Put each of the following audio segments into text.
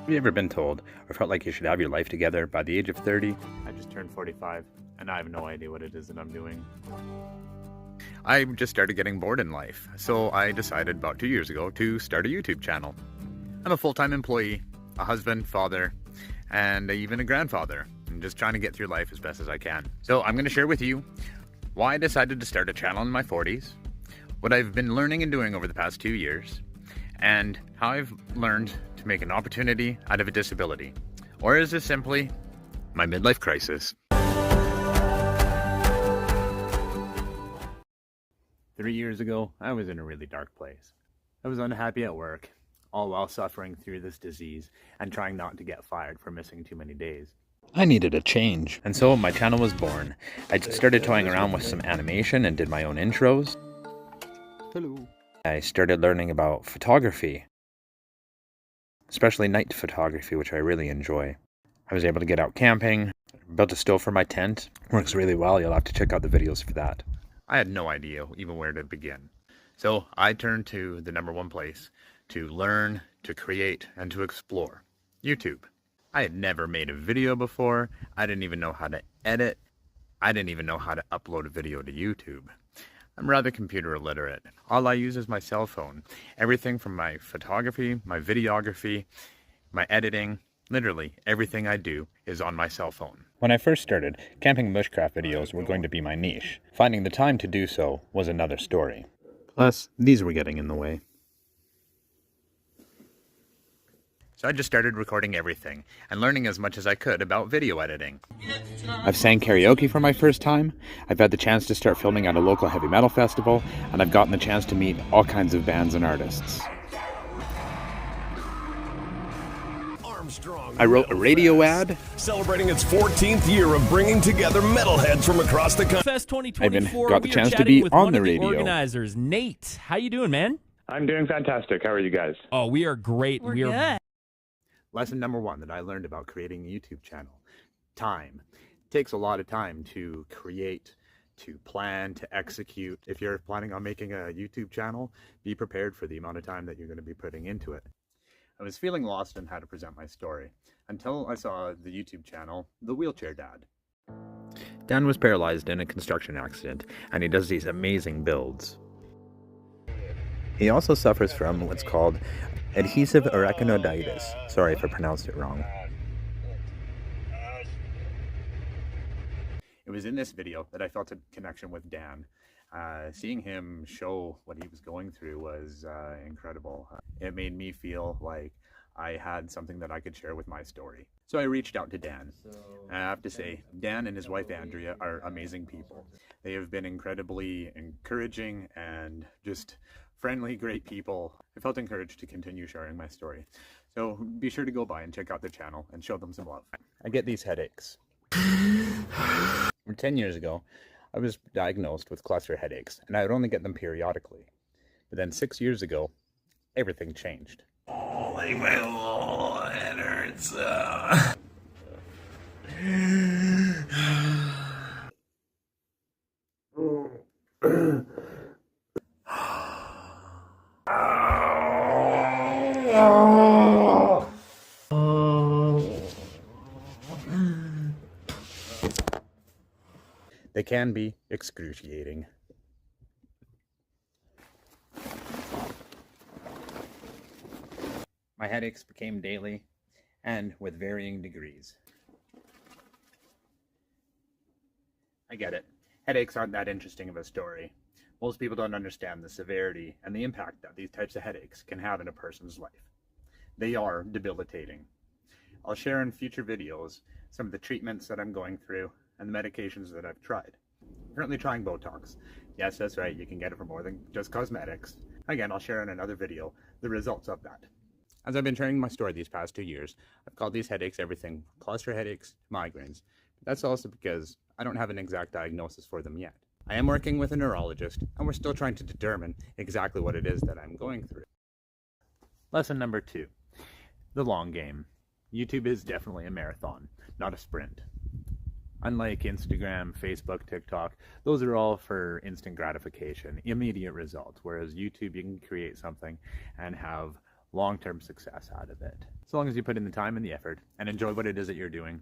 Have you ever been told or felt like you should have your life together by the age of 30? I just turned 45 and I have no idea what it is that I'm doing. I just started getting bored in life, so I decided about 2 years ago to start a YouTube channel. I'm a full-time employee, a husband, father, and even a grandfather. I'm just trying to get through life as best as I can. So I'm going to share with you why I decided to start a channel in my 40s, what I've been learning and doing over the past 2 years, and how I've learned to make an opportunity out of a disability. Or is this simply my midlife crisis? 3 years ago, I was in a really dark place. I was unhappy at work, all while suffering through this disease and trying not to get fired for missing too many days. I needed a change, and so my channel was born. I started toying around with some animation and did my own intros. Hello. I started learning about photography, especially night photography, which I really enjoy. I was able to get out camping, built a stove for my tent. Works really well. You'll have to check out the videos for that. I had no idea even where to begin. So I turned to the number one place to learn, to create, and to explore: YouTube. I had never made a video before. I didn't even know how to edit. I didn't even know how to upload a video to YouTube. I'm rather computer illiterate. All I use is my cell phone. Everything from my photography, my videography, my editing, literally everything I do is on my cell phone. When I first started, camping bushcraft videos were going to be my niche. Finding the time to do so was another story. Plus, these were getting in the way. So I just started recording everything and learning as much as I could about video editing. I've sang karaoke for my first time, I've had the chance to start filming at a local heavy metal festival, and I've gotten the chance to meet all kinds of bands and artists. I wrote a radio ad, celebrating its 14th year of bringing together metalheads from across the country. Fest 2024. I even got the chance to be on the radio. Organizers, Nate, how you doing, man? I'm doing fantastic. How are you guys? Oh, we are great. We're good. Lesson number one that I learned about creating a YouTube channel: time. It takes a lot of time to create, to plan, to execute. If you're planning on making a YouTube channel, be prepared for the amount of time that you're going to be putting into it. I was feeling lost in how to present my story until I saw the YouTube channel, The Wheelchair Dad. Dan was paralyzed in a construction accident, and he does these amazing builds. He also suffers from what's called adhesive arachnoiditis. Sorry if I pronounced it wrong. It was in this video that I felt a connection with Dan. Seeing him show what he was going through was incredible. It made me feel like I had something that I could share with my story. So I reached out to Dan. I have to say, Dan and his wife Andrea are amazing people. They have been incredibly encouraging and just friendly, great people. I felt encouraged to continue sharing my story. So be sure to go by and check out their channel and show them some love. I get these headaches. 10 years ago, I was diagnosed with cluster headaches, and I would only get them periodically. But then 6 years ago, everything changed. Oh, like my whole head hurts. They can be excruciating. My headaches became daily and with varying degrees. I get it. Headaches aren't that interesting of a story. Most people don't understand the severity and the impact that these types of headaches can have in a person's life. They are debilitating. I'll share in future videos some of the treatments that I'm going through and the medications that I've tried. I'm currently trying Botox. Yes, that's right, you can get it for more than just cosmetics. Again, I'll share in another video the results of that. As I've been sharing my story these past 2 years, I've called these headaches everything from cluster headaches to migraines. But that's also because I don't have an exact diagnosis for them yet. I am working with a neurologist, and we're still trying to determine exactly what it is that I'm going through. Lesson number 2, the long game. YouTube is definitely a marathon, not a sprint. Unlike Instagram, Facebook, TikTok, those are all for instant gratification, immediate results. Whereas YouTube, you can create something and have long-term success out of it. As long as you put in the time and the effort and enjoy what it is that you're doing,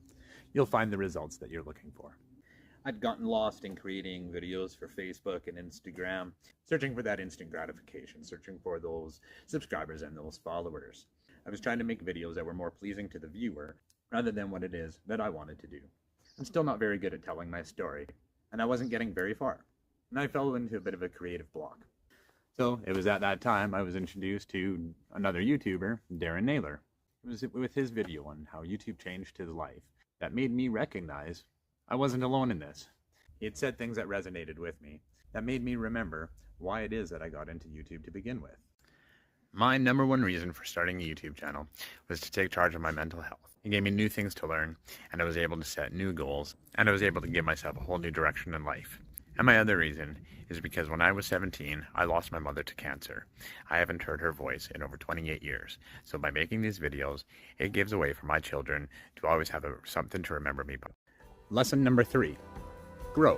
you'll find the results that you're looking for. I'd gotten lost in creating videos for Facebook and Instagram, searching for that instant gratification, searching for those subscribers and those followers. I was trying to make videos that were more pleasing to the viewer rather than what it is that I wanted to do. I'm still not very good at telling my story, and I wasn't getting very far, and I fell into a bit of a creative block. So it was at that time I was introduced to another YouTuber, Darren Naylor. It was with his video on how YouTube changed his life that made me recognize I wasn't alone in this. He had said things that resonated with me, that made me remember why it is that I got into YouTube to begin with. My number one reason for starting a YouTube channel was to take charge of my mental health. It gave me new things to learn, and I was able to set new goals, and I was able to give myself a whole new direction in life. And my other reason is because when I was 17, I lost my mother to cancer. I haven't heard her voice in over 28 years. So by making these videos, it gives a way for my children to always have something to remember me by. Lesson number 3, grow.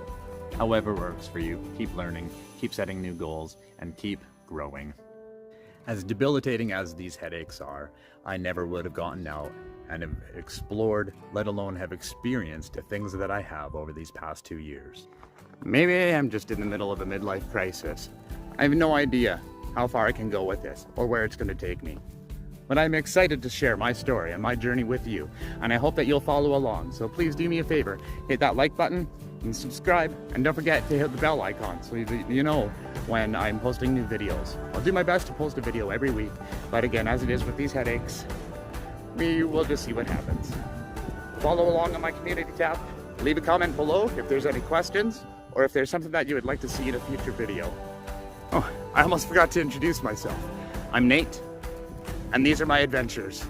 However works for you, keep learning, keep setting new goals, and keep growing. As debilitating as these headaches are, I never would have gotten out and have explored, let alone have experienced the things that I have over these past 2 years. Maybe I am just in the middle of a midlife crisis. I have no idea how far I can go with this or where it's going to take me. But I'm excited to share my story and my journey with you, and I hope that you'll follow along. So please do me a favor, hit that like button and subscribe, and don't forget to hit the bell icon so you know when I'm posting new videos. I'll do my best to post a video every week, but again, as it is with these headaches, we will just see what happens. Follow along on my community tab, leave a comment below if there's any questions, or if there's something that you would like to see in a future video. Oh, I almost forgot to introduce myself. I'm Nate, and these are my adventures.